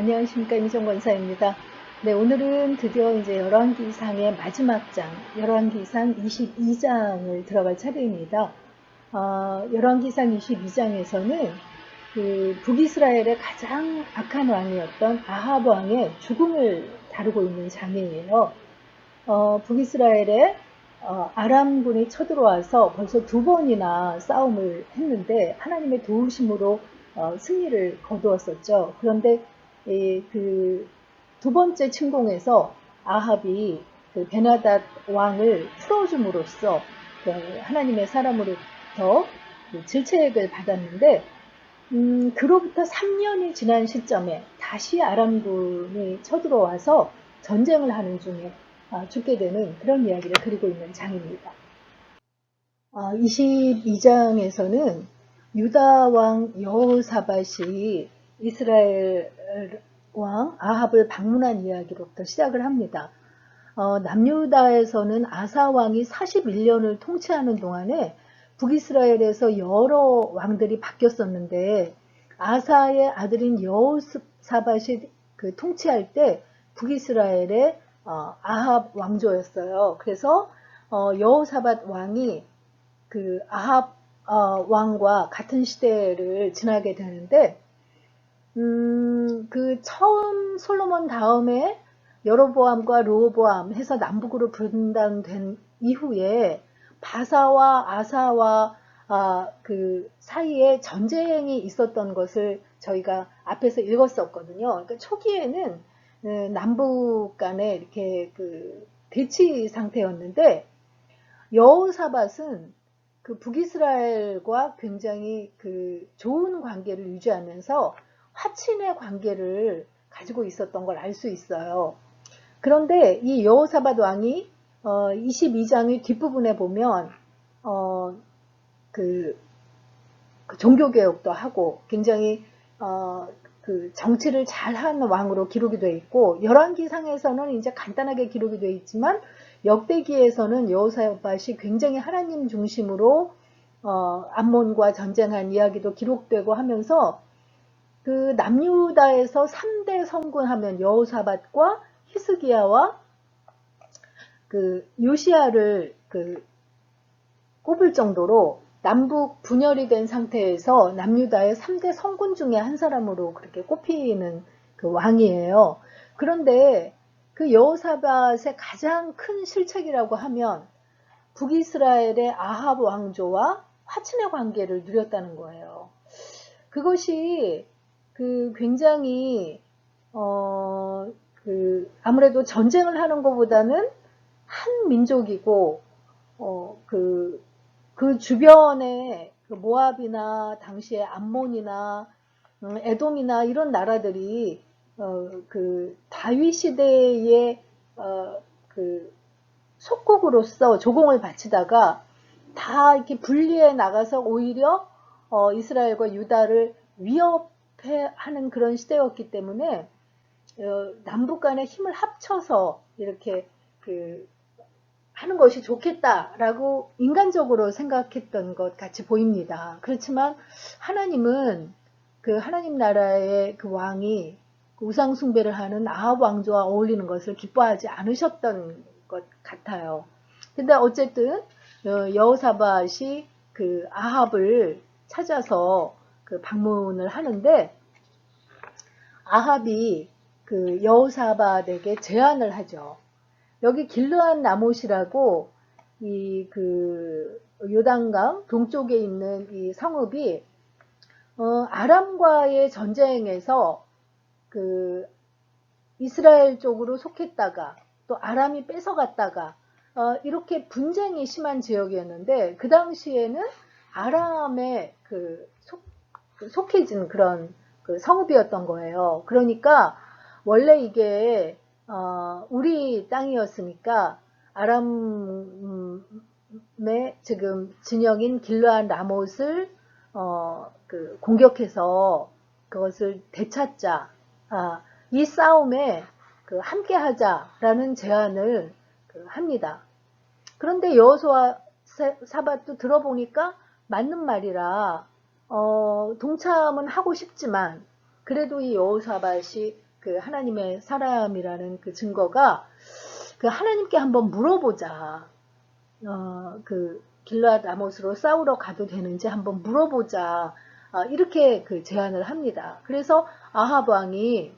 안녕하십니까, 임종 권사입니다. 네, 오늘은 드디어 이제 열왕기상의 마지막 장, 열왕기상 22장을 들어갈 차례입니다. 열왕기상 22장에서는 그 북이스라엘의 가장 악한 왕이었던 아합 왕의 죽음을 다루고 있는 장이에요. 북이스라엘에 아람군이 쳐들어와서 벌써 두 번이나 싸움을 했는데 하나님의 도우심으로 승리를 거두었었죠. 그런데 그 두 번째 침공에서 아합이 그 베나닷 왕을 풀어줌으로써 그 하나님의 사람으로부터 그 질책을 받았는데 그로부터 3년이 지난 시점에 다시 아람군이 쳐들어와서 전쟁을 하는 중에 죽게 되는 그런 이야기를 그리고 있는 장입니다. 22장에서는 유다 왕 여호사밧이 이스라엘 왕 아합을 방문한 이야기로부터 시작을 합니다. 남유다에서는 아사 왕이 41년을 통치하는 동안에 북이스라엘에서 여러 왕들이 바뀌었었는데 아사의 아들인 여호사밧이 그 통치할 때 북이스라엘의 아합 왕조였어요. 그래서 여호사밧 왕이 그 아합 왕과 같은 시대를 지나게 되는데 그 처음 솔로몬 다음에 여로보암과 르호보암 해서 남북으로 분단된 이후에 바사와 아사와 그 사이에 전쟁이 있었던 것을 저희가 앞에서 읽었었거든요. 그러니까 초기에는 남북 간에 이렇게 그 대치 상태였는데 여호사밧은 그 북이스라엘과 굉장히 그 좋은 관계를 유지하면서 화친의 관계를 가지고 있었던 걸 알 수 있어요. 그런데 이 여호사밧 왕이 22장의 뒷부분에 보면 그 종교개혁도 하고 굉장히 그 정치를 잘하는 왕으로 기록이 되어 있고 열왕기상에서는 이제 간단하게 기록이 되어 있지만 역대기에서는 여호사밧이 굉장히 하나님 중심으로 암몬과 전쟁한 이야기도 기록되고 하면서 그 남유다에서 3대 성군 하면 여호사밧과 히스기야와 그 요시야를 그 꼽을 정도로 남북 분열이 된 상태에서 남유다의 3대 성군 중에 한 사람으로 그렇게 꼽히는 그 왕이에요. 그런데 그 여호사밧의 가장 큰 실책이라고 하면 북이스라엘의 아합 왕조와 화친의 관계를 누렸다는 거예요. 그것이 그 굉장히 그 아무래도 전쟁을 하는 것보다는 한 민족이고 그 주변에 그 모압이나 당시에 암몬이나 에돔이나 이런 나라들이 그 다윗 시대의 그 속국으로서 조공을 바치다가 다 이렇게 분리해 나가서 오히려 이스라엘과 유다를 위협하는 그런 시대였기 때문에 남북 간의 힘을 합쳐서 이렇게 그 하는 것이 좋겠다라고 인간적으로 생각했던 것 같이 보입니다. 그렇지만 하나님은 그 하나님 나라의 그 왕이 우상 숭배를 하는 아합 왕조와 어울리는 것을 기뻐하지 않으셨던 것 같아요. 근데 어쨌든 여호사밧이 그 아합을 찾아서 그 방문을 하는데 아합이 그 여호사밧에게 제안을 하죠. 여기 길르앗 나못이라고 이 그 요단강 동쪽에 있는 이 성읍이 아람과의 전쟁에서 그 이스라엘 쪽으로 속했다가 또 아람이 뺏어갔다가 이렇게 분쟁이 심한 지역이었는데 그 당시에는 아람에 그 속해진 그런 그 성읍이었던 거예요. 그러니까 원래 이게 우리 땅이었으니까 아람의 지금 진영인 길르앗 라못을 그 공격해서 그것을 되찾자. 이 싸움에 그 함께하자라는 제안을 합니다. 그런데 여호사밧도 들어보니까 맞는 말이라 동참은 하고 싶지만 그래도 이 여호사밧이 그 하나님의 사람이라는 그 증거가 그 하나님께 한번 물어보자. 그 길르앗 라못으로 싸우러 가도 되는지 한번 물어보자. 이렇게 그 제안을 합니다. 그래서 아합 왕이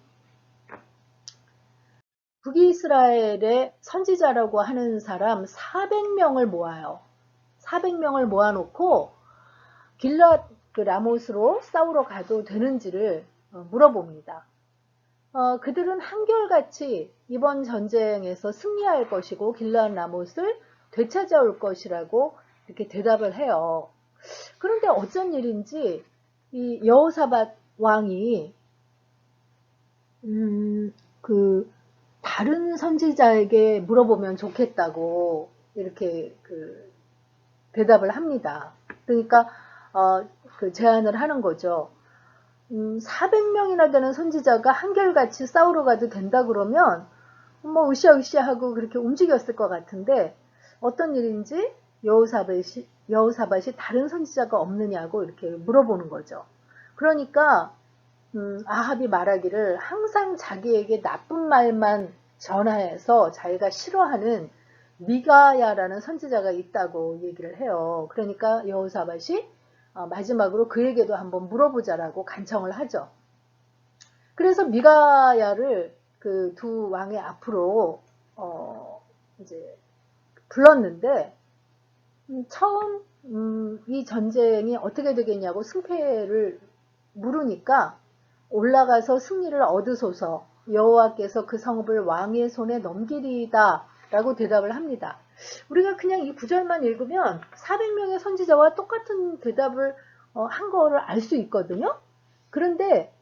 북이스라엘의 선지자라고 하는 사람 400명을 모아요. 400명을 모아놓고 길르앗 그 라못으로 싸우러 가도 되는지를 물어봅니다. 그들은 한결같이 이번 전쟁에서 승리할 것이고 길르앗 라못을 되찾아올 것이라고 이렇게 대답을 해요. 그런데 어쩐 일인지 이 여호사밧 왕이 그 다른 선지자에게 물어보면 좋겠다고 이렇게 그 대답을 합니다. 그러니까 그 제안을 하는 거죠. 400명이나 되는 선지자가 한결같이 싸우러 가도 된다 그러면 뭐 으쌰으쌰하고 그렇게 움직였을 것 같은데 어떤 일인지 여호사밧이 다른 선지자가 없느냐고 이렇게 물어보는 거죠. 그러니까 아합이 말하기를 항상 자기에게 나쁜 말만 전하해서 자기가 싫어하는 미가야라는 선지자가 있다고 얘기를 해요. 그러니까 여호사밧이 마지막으로 그에게도 한번 물어보자라고 간청을 하죠. 그래서 미가야를 그 두 왕의 앞으로 이제 불렀는데 처음 이 전쟁이 어떻게 되겠냐고 승패를 물으니까 올라가서 승리를 얻으소서 여호와께서 그 성읍을 왕의 손에 넘기리이다 라고 대답을 합니다. 우리가 그냥 이 구절만 읽으면 400명의 선지자와 똑같은 대답을 한 거를 알 수 있거든요. 그런데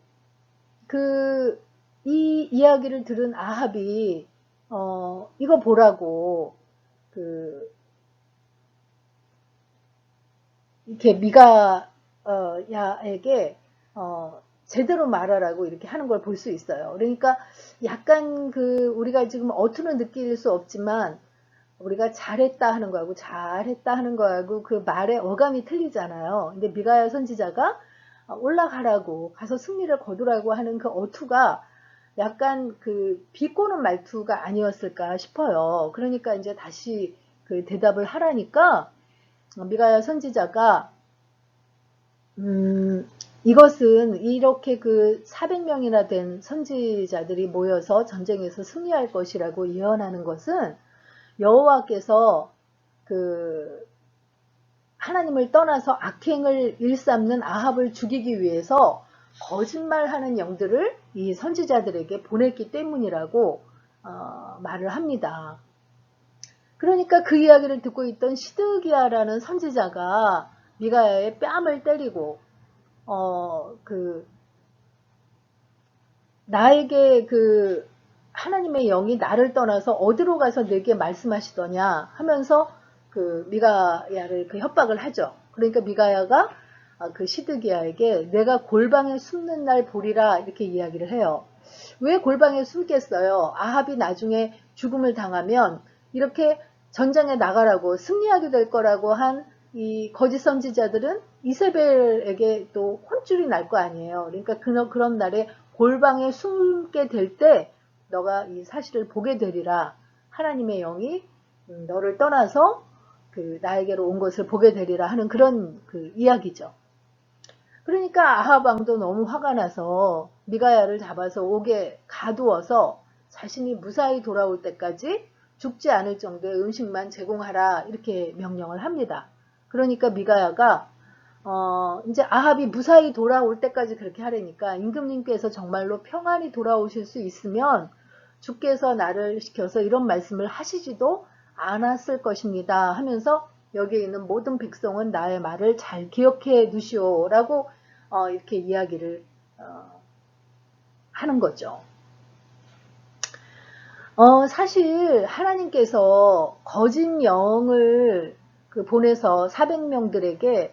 이 이야기를 들은 아합이 이거 보라고 이렇게 미가야에게 제대로 말하라고 이렇게 하는 걸 볼 수 있어요. 그러니까 약간 우리가 지금 어투는 느낄 수 없지만 우리가 잘했다 하는 거하고 잘했다 하는 거하고 그 말의 어감이 틀리잖아요. 근데 미가야 선지자가 올라가라고 가서 승리를 거두라고 하는 그 어투가 약간 비꼬는 말투가 아니었을까 싶어요. 그러니까 이제 다시 그 대답을 하라니까 미가야 선지자가 이것은 이렇게 400명이나 된 선지자들이 모여서 전쟁에서 승리할 것이라고 예언하는 것은 여호와께서 하나님을 떠나서 악행을 일삼는 아합을 죽이기 위해서 거짓말하는 영들을 이 선지자들에게 보냈기 때문이라고 말을 합니다. 그러니까 그 이야기를 듣고 있던 시드기야라는 선지자가 미가야의 뺨을 때리고 나에게 하나님의 영이 나를 떠나서 어디로 가서 내게 말씀하시더냐 하면서 미가야를 협박을 하죠. 그러니까 미가야가 시드기야에게 내가 골방에 숨는 날 보리라 이렇게 이야기를 해요. 왜 골방에 숨겠어요? 아합이 나중에 죽음을 당하면 이렇게 전장에 나가라고 승리하게 될 거라고 한 이 거짓 선지자들은 이세벨에게 또 혼쭐이 날 거 아니에요. 그러니까 그런 날에 골방에 숨게 될 때 너가 이 사실을 보게 되리라. 하나님의 영이 너를 떠나서 나에게로 온 것을 보게 되리라 하는 그런 이야기죠. 그러니까 아합 왕도 너무 화가 나서 미가야를 잡아서 옥에 가두어서 자신이 무사히 돌아올 때까지 죽지 않을 정도의 음식만 제공하라 이렇게 명령을 합니다. 그러니까 미가야가 이제 아합이 무사히 돌아올 때까지 그렇게 하려니까 임금님께서 정말로 평안히 돌아오실 수 있으면 주께서 나를 시켜서 이런 말씀을 하시지도 않았을 것입니다 하면서 여기에 있는 모든 백성은 나의 말을 잘 기억해 두시오 라고 이렇게 이야기를 하는 거죠. 사실 하나님께서 거짓 영을 보내서 400명들에게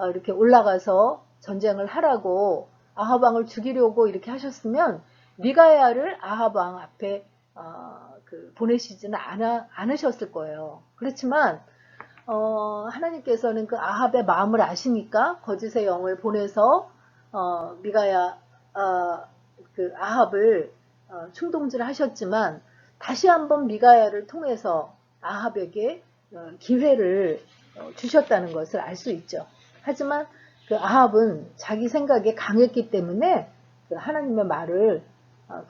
이렇게 올라가서 전쟁을 하라고 아합 왕을 죽이려고 이렇게 하셨으면 미가야를 아합 왕 앞에 보내시지는 않으셨을 거예요. 그렇지만 하나님께서는 아합의 마음을 아시니까 거짓의 영을 보내서 미가야 아합을 충동질을 하셨지만 다시 한번 미가야를 통해서 아합에게 기회를 주셨다는 것을 알 수 있죠. 하지만 그 아합은 자기 생각에 강했기 때문에 그 하나님의 말을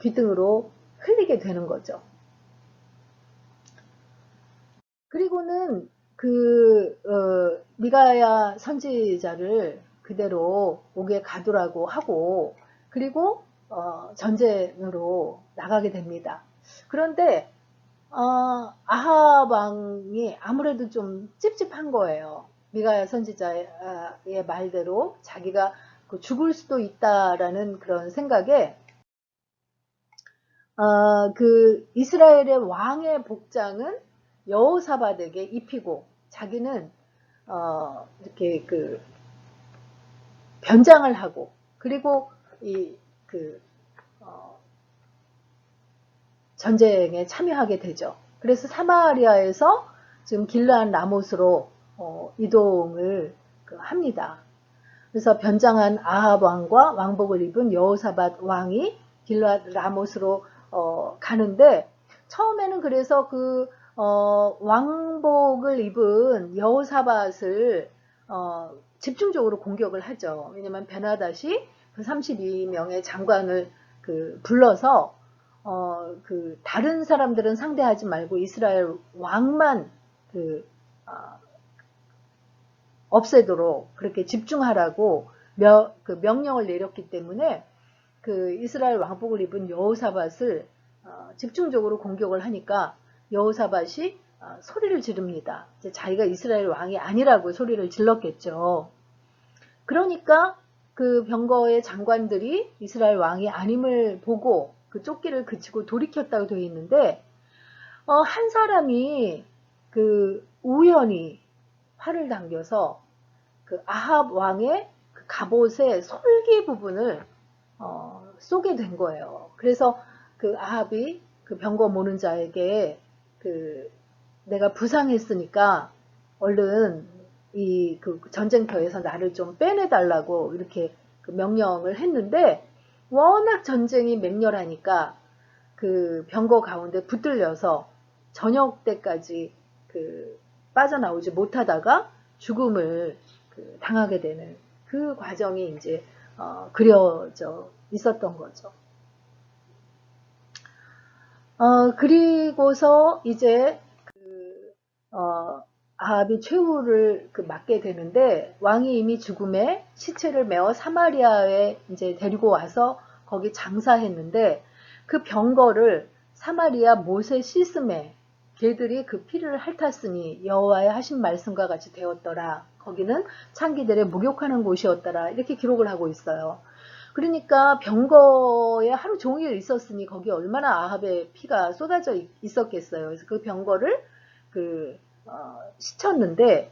귀등으로 흘리게 되는 거죠. 그리고는 미가야 선지자를 그대로 옥에 가두라고 하고, 그리고 전쟁으로 나가게 됩니다. 그런데 아합 왕이 아무래도 좀 찝찝한 거예요. 미가야 선지자의 말대로 자기가 죽을 수도 있다라는 그런 생각에 그 이스라엘의 왕의 복장은 여호사밧에게 입히고 자기는 이렇게 변장을 하고, 그리고 전쟁에 참여하게 되죠. 그래서 사마리아에서 지금 길르앗 라못으로 이동을 합니다. 그래서 변장한 아합 왕과 왕복을 입은 여호사밧 왕이 길르앗 라못으로 가는데, 처음에는 그래서 왕복을 입은 여호사밧을 집중적으로 공격을 하죠. 왜냐면 베나닷이 그 32명의 장관을 불러서 다른 사람들은 상대하지 말고 이스라엘 왕만 없애도록 그렇게 집중하라고 명령을 내렸기 때문에 이스라엘 왕복을 입은 여호사밧을 집중적으로 공격을 하니까 여호사밧이 소리를 지릅니다. 자기가 이스라엘 왕이 아니라고 소리를 질렀겠죠. 그러니까 그 병거의 장관들이 이스라엘 왕이 아님을 보고 그 쫓기를 그치고 돌이켰다고 되어 있는데, 한 사람이 우연히 활을 당겨서 아합 왕의 갑옷의 솔기 부분을 쏘게 된 거예요. 그래서 아합이 병거 모는 자에게 내가 부상했으니까 얼른 이 전쟁터에서 나를 좀 빼내달라고 이렇게 명령을 했는데, 워낙 전쟁이 맹렬하니까 병거 가운데 붙들려서 저녁 때까지 빠져나오지 못하다가 죽음을 당하게 되는 그 과정이 이제 그려져 있었던 거죠. 그리고서 이제 아합이 최후를 맞게 되는데, 왕이 이미 죽음에 시체를 메어 사마리아에 이제 데리고 와서 거기 장사했는데, 그 병거를 사마리아 모세 시스메 걔들이 그 피를 핥았으니 여호와의 하신 말씀과 같이 되었더라. 거기는 창기들의 목욕하는 곳이었더라. 이렇게 기록을 하고 있어요. 그러니까 병거에 하루 종일 있었으니 거기 얼마나 아합의 피가 쏟아져 있었겠어요. 그래서 그 병거를 시쳤는데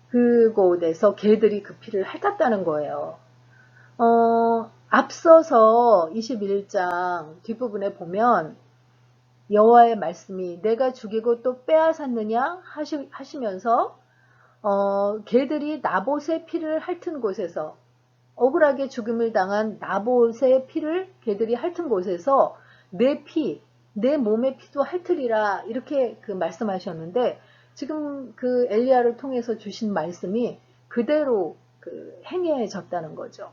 그곳에서 개들이 그 피를 핥았다는 거예요. 앞서서 21장 뒷부분에 보면 여호와의 말씀이 내가 죽이고 또 빼앗았느냐 하시면서 개들이 나봇의 피를 핥은 곳에서, 억울하게 죽음을 당한 나봇의 피를 개들이 핥은 곳에서 내 몸의 피도 핥으리라, 이렇게 말씀하셨는데, 지금 엘리야를 통해서 주신 말씀이 그대로 행해졌다는 거죠.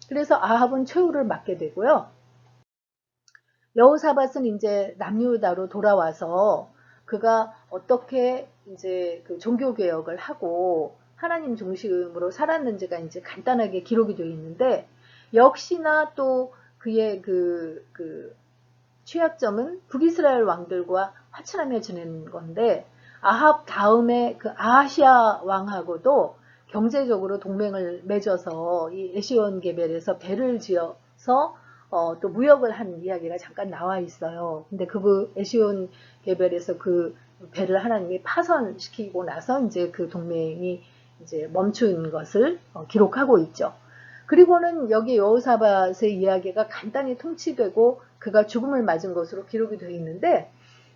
그래서 아합은 최후를 맞게 되고요. 여호사밧은 이제 남유다로 돌아와서 그가 어떻게 이제 종교 개혁을 하고 하나님 중심으로 살았는지가 이제 간단하게 기록이 되어 있는데, 역시나 또 그의 취약점은 북이스라엘 왕들과 화친하며 지내는 건데, 아합 다음에 아하시아 왕하고도 경제적으로 동맹을 맺어서 이 에시온 게벨에서 배를 지어서 또 무역을 한 이야기가 잠깐 나와 있어요. 근데 에시온 게벨에서 배를 하나님이 파선시키고 나서 이제 동맹이 이제 멈춘 것을 기록하고 있죠. 그리고는 여기 여호사밧의 이야기가 간단히 통치되고 그가 죽음을 맞은 것으로 기록이 되어 있는데,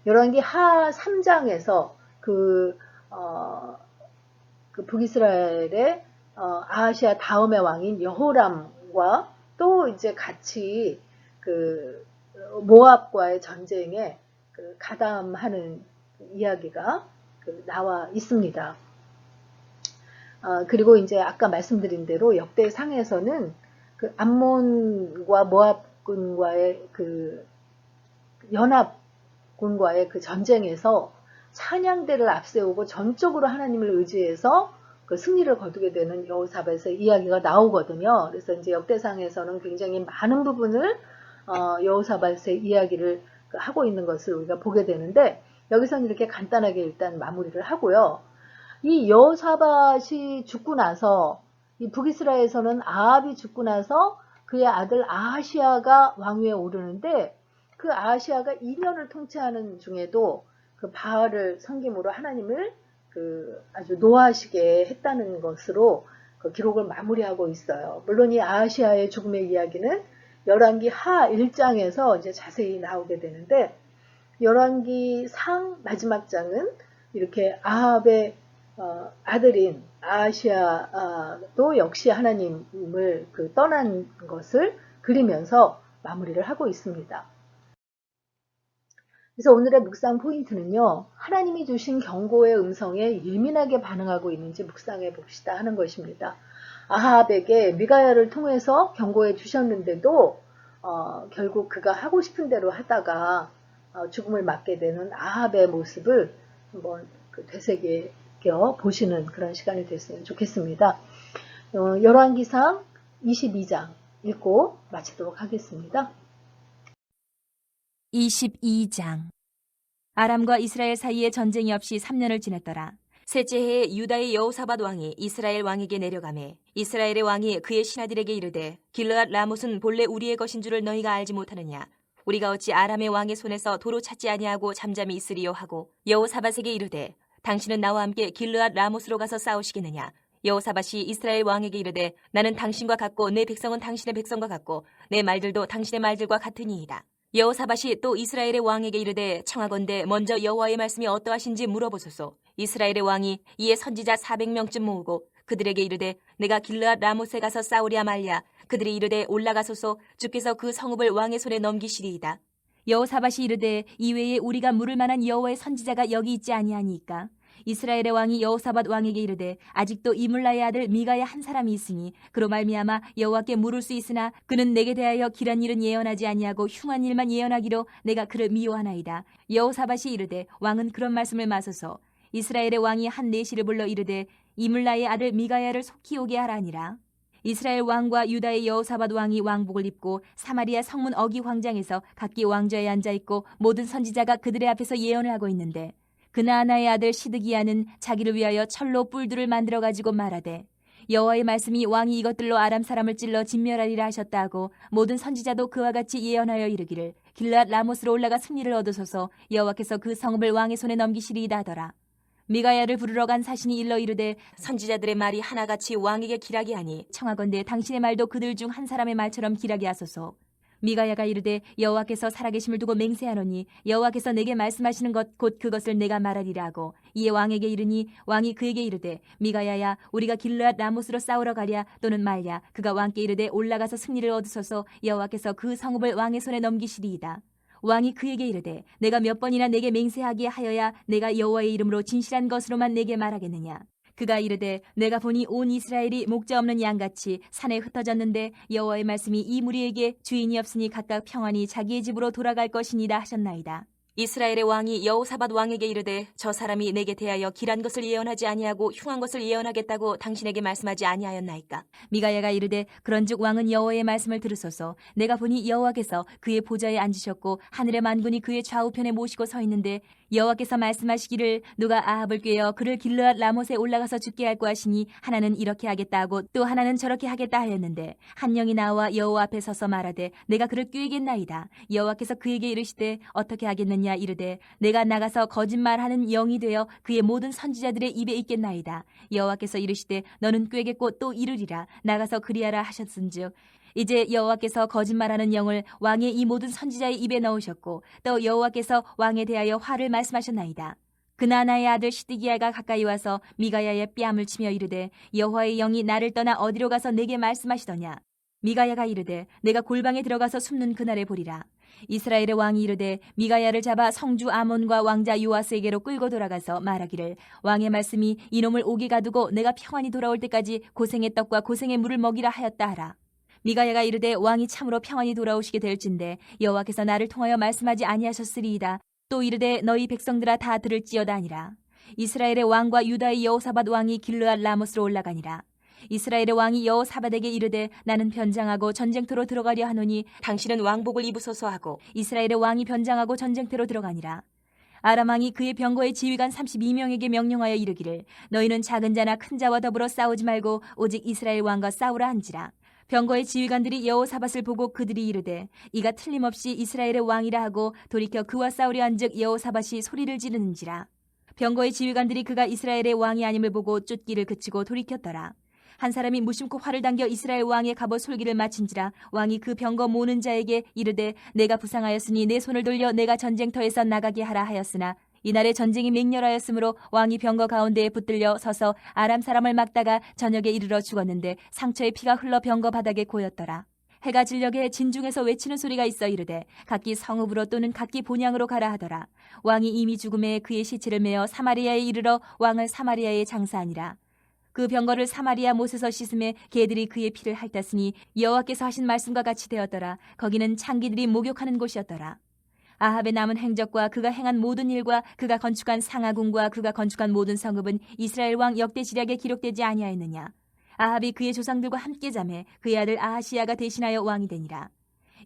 열왕기 하 3장에서 북이스라엘의 아하시아 다음의 왕인 여호람과 또 이제 같이 모압과의 전쟁에 가담하는 이야기가 나와 있습니다. 그리고 이제 아까 말씀드린 대로 역대상에서는 암몬과 모압군과의 연합군과의 전쟁에서 찬양대를 앞세우고 전적으로 하나님을 의지해서 승리를 거두게 되는 여호사밧의 이야기가 나오거든요. 그래서 이제 역대상에서는 굉장히 많은 부분을 여호사밧의 이야기를 하고 있는 것을 우리가 보게 되는데, 여기서는 이렇게 간단하게 일단 마무리를 하고요. 이 여호사밧이 죽고 나서, 이 북이스라엘에서는 아합이 죽고 나서 그의 아들 아하시아가 왕위에 오르는데, 그 아하시아가 2년을 통치하는 중에도 바알을 섬김으로 하나님을 아주 노하시게 했다는 것으로 기록을 마무리하고 있어요. 물론 이 아하시아의 죽음의 이야기는 열왕기 하 1장에서 이제 자세히 나오게 되는데, 열왕기 상 마지막 장은 이렇게 아합의 아들인 아하시아도 역시 하나님을 떠난 것을 그리면서 마무리를 하고 있습니다. 그래서 오늘의 묵상 포인트는요, 하나님이 주신 경고의 음성에 예민하게 반응하고 있는지 묵상해 봅시다 하는 것입니다. 아합에게 미가야를 통해서 경고해 주셨는데도 결국 그가 하고 싶은 대로 하다가 죽음을 맞게 되는 아합의 모습을 한번 되새겨 보시는 그런 시간이 됐으면 좋겠습니다. 열왕기상 22장 읽고 마치도록 하겠습니다. 22장. 아람과 이스라엘 사이에 전쟁이 없이 3년을 지났더라. 셋째 해에 유다의 여호사밧 왕이 이스라엘 왕에게 내려가매 이스라엘의 왕이 그의 신하들에게 이르되 길르앗 라못은 본래 우리의 것인 줄을 너희가 알지 못하느냐. 우리가 어찌 아람의 왕의 손에서 도로 찾지 아니하고 잠잠히 있으리요 하고 여호사밧에게 이르되 당신은 나와 함께 길르앗 라못으로 가서 싸우시겠느냐. 여호사밧이 이스라엘 왕에게 이르되 나는 당신과 같고 내 백성은 당신의 백성과 같고 내 말들도 당신의 말들과 같으니이다. 여호사밧이 또 이스라엘의 왕에게 이르되 청하건대 먼저 여호와의 말씀이 어떠하신지 물어보소서. 이스라엘의 왕이 이에 선지자 400명쯤 모으고 그들에게 이르되 내가 길르앗 라못에 가서 싸우랴 말랴. 그들이 이르되 올라가소서. 주께서 그 성읍을 왕의 손에 넘기시리이다. 여호사밧이 이르되 이외에 우리가 물을 만한 여호와의 선지자가 여기 있지 아니하니까. 이스라엘의 왕이 여호사밧 왕에게 이르되 아직도 이물라의 아들 미가야 한 사람이 있으니 그로 말미암아 여호와께 물을 수 있으나 그는 내게 대하여 길한 일은 예언하지 아니하고 흉한 일만 예언하기로 내가 그를 미워하나이다. 여호사밧이 이르되 왕은 그런 말씀을 마소서. 이스라엘의 왕이 한 내시를 불러 이르되 이물라의 아들 미가야를 속히 오게 하라니라. 이스라엘 왕과 유다의 여호사밧 왕이 왕복을 입고 사마리아 성문 어기 광장에서 각기 왕좌에 앉아있고 모든 선지자가 그들의 앞에서 예언을 하고 있는데 그나아나의 아들 시드기야는 자기를 위하여 철로 뿔들을 만들어 가지고 말하되 여호와의 말씀이 왕이 이것들로 아람 사람을 찔러 진멸하리라 하셨다 하고 모든 선지자도 그와 같이 예언하여 이르기를 길르앗 라못으로 올라가 승리를 얻으소서. 여호와께서 그 성읍을 왕의 손에 넘기시리이다 하더라. 미가야를 부르러 간 사신이 일러 이르되 선지자들의 말이 하나같이 왕에게 기라게 하니 청하건대 당신의 말도 그들 중 한 사람의 말처럼 기라게 하소서. 미가야가 이르되 여호와께서 살아계심을 두고 맹세하노니 여호와께서 내게 말씀하시는 것 곧 그것을 내가 말하리라 하고 이에 왕에게 이르니 왕이 그에게 이르되 미가야야 우리가 길르앗 라못으로 싸우러 가랴 또는 말랴. 그가 왕께 이르되 올라가서 승리를 얻으소서. 여호와께서 그 성읍을 왕의 손에 넘기시리이다. 왕이 그에게 이르되 내가 몇 번이나 내게 맹세하게 하여야 내가 여호와의 이름으로 진실한 것으로만 내게 말하겠느냐. 그가 이르되 내가 보니 온 이스라엘이 목자 없는 양같이 산에 흩어졌는데 여호와의 말씀이 이 무리에게 주인이 없으니 각각 평안히 자기의 집으로 돌아갈 것이니라 하셨나이다. 이스라엘의 왕이 여호사밧 왕에게 이르되 저 사람이 내게 대하여 길한 것을 예언하지 아니하고 흉한 것을 예언하겠다고 당신에게 말씀하지 아니하였나이까. 미가야가 이르되 그런즉 왕은 여호와의 말씀을 들으소서. 내가 보니 여호와께서 그의 보좌에 앉으셨고 하늘의 만군이 그의 좌우편에 모시고 서 있는데 여호와께서 말씀하시기를 누가 아합을 꾀어 그를 길르앗 라못에 올라가서 죽게 할까 하시니 하나는 이렇게 하겠다 하고 또 하나는 저렇게 하겠다 하였는데 한 영이 나와 여호와 앞에 서서 말하되 내가 그를 꾀겠나이다. 여호와께서 그에게 이르시되 어떻게 하겠느냐 이르되 내가 나가서 거짓말하는 영이 되어 그의 모든 선지자들의 입에 있겠나이다. 여호와께서 이르시되 너는 꾀겠고 또 이르리라. 나가서 그리하라 하셨은즉 이제 여호와께서 거짓말하는 영을 왕의 이 모든 선지자의 입에 넣으셨고 또 여호와께서 왕에 대하여 화를 말씀하셨나이다. 그나아나의 아들 시드기야가 가까이 와서 미가야의 뺨을 치며 이르되 여호와의 영이 나를 떠나 어디로 가서 내게 말씀하시더냐. 미가야가 이르되 내가 골방에 들어가서 숨는 그날에 보리라. 이스라엘의 왕이 이르되 미가야를 잡아 성주 아몬과 왕자 요아스에게로 끌고 돌아가서 말하기를 왕의 말씀이 이놈을 옥에 가두고 내가 평안히 돌아올 때까지 고생의 떡과 고생의 물을 먹이라 하였다 하라. 미가야가 이르되 왕이 참으로 평안히 돌아오시게 될진데 여호와께서 나를 통하여 말씀하지 아니하셨으리이다. 또 이르되 너희 백성들아 다 들을지어다 하니라. 이스라엘의 왕과 유다의 여호사밧 왕이 길르앗 라모스로 올라가니라. 이스라엘의 왕이 여호사밧에게 이르되 나는 변장하고 전쟁터로 들어가려 하노니 당신은 왕복을 입으소서 하고 이스라엘의 왕이 변장하고 전쟁터로 들어가니라. 아람 왕이 그의 병거의 지휘관 32명에게 명령하여 이르기를 너희는 작은 자나 큰 자와 더불어 싸우지 말고 오직 이스라엘 왕과 싸우라 한지라. 병거의 지휘관들이 여호사밧을 보고 그들이 이르되 이가 틀림없이 이스라엘의 왕이라 하고 돌이켜 그와 싸우려 한즉 여호사밧이 소리를 지르는지라. 병거의 지휘관들이 그가 이스라엘의 왕이 아님을 보고 쫓기를 그치고 돌이켰더라. 한 사람이 무심코 활을 당겨 이스라엘 왕의 갑옷 솔기를 맞힌지라. 왕이 그 병거 모는 자에게 이르되 내가 부상하였으니 내 손을 돌려 내가 전쟁터에서 나가게 하라 하였으나 이날에 전쟁이 맹렬하였으므로 왕이 병거 가운데에 붙들려 서서 아람 사람을 막다가 저녁에 이르러 죽었는데 상처의 피가 흘러 병거 바닥에 고였더라. 해가 질녘에 진중에서 외치는 소리가 있어 이르되 각기 성읍으로 또는 각기 본향으로 가라 하더라. 왕이 이미 죽음에 그의 시체를 메어 사마리아에 이르러 왕을 사마리아에 장사하니라. 그 병거를 사마리아 못에서 씻음에 개들이 그의 피를 핥았으니 여호와께서 하신 말씀과 같이 되었더라. 거기는 창기들이 목욕하는 곳이었더라. 아합의 남은 행적과 그가 행한 모든 일과 그가 건축한 상하궁과 그가 건축한 모든 성읍은 이스라엘 왕 역대지략에 기록되지 아니하였느냐. 아합이 그의 조상들과 함께 잠해 그의 아들 아하시야가 대신하여 왕이 되니라.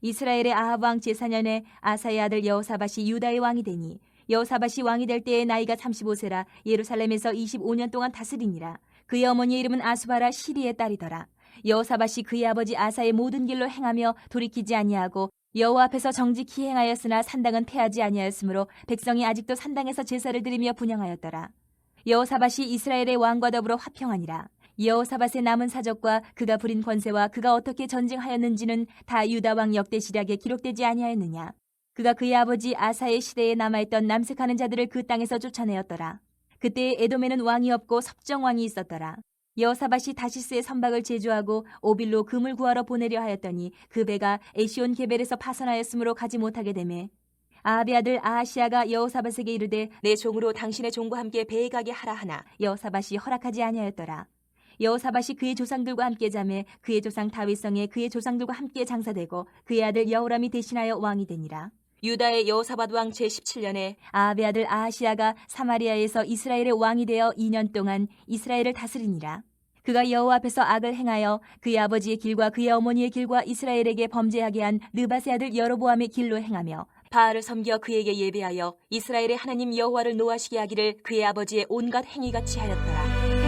이스라엘의 아합 왕 제4년에 아사의 아들 여호사밧이 유다의 왕이 되니 여호사밧이 왕이 될 때의 나이가 35세라 예루살렘에서 25년 동안 다스리니라. 그의 어머니의 이름은 아수바라 시리의 딸이더라. 여호사밧이 그의 아버지 아사의 모든 길로 행하며 돌이키지 아니하고 여호와 앞에서 정직히 행하였으나 산당은 패하지 아니하였으므로 백성이 아직도 산당에서 제사를 드리며 분향하였더라. 여호사밧이 이스라엘의 왕과 더불어 화평하니라. 여호사밧의 남은 사적과 그가 부린 권세와 그가 어떻게 전쟁하였는지는 다 유다 왕 역대시략에 기록되지 아니하였느냐. 그가 그의 아버지 아사의 시대에 남아있던 남색하는 자들을 그 땅에서 쫓아내었더라. 그때 에돔에는 왕이 없고 섭정왕이 있었더라. 여호사밧이 다시스의 선박을 제주하고 오빌로 금을 구하러 보내려 하였더니 그 배가 에시온 게벨에서 파선하였으므로 가지 못하게 되매 아합의 아들 아하시야가 여호사밧에게 이르되 내 종으로 당신의 종과 함께 배에 가게 하라 하나 여호사밧이 허락하지 아니하였더라. 여호사밧이 그의 조상들과 함께 잠에 그의 조상 다윗성에 그의 조상들과 함께 장사되고 그의 아들 여호람이 대신하여 왕이 되니라. 유다의 여호사밧 왕 제17년에 아합의 아들 아하시야가 사마리아에서 이스라엘의 왕이 되어 2년 동안 이스라엘을 다스리니라. 그가 여호와 앞에서 악을 행하여 그의 아버지의 길과 그의 어머니의 길과 이스라엘에게 범죄하게 한 느밧의 아들 여로보암의 길로 행하며 바알을 섬겨 그에게 예배하여 이스라엘의 하나님 여호와를 노하시게 하기를 그의 아버지의 온갖 행위같이 하였더라.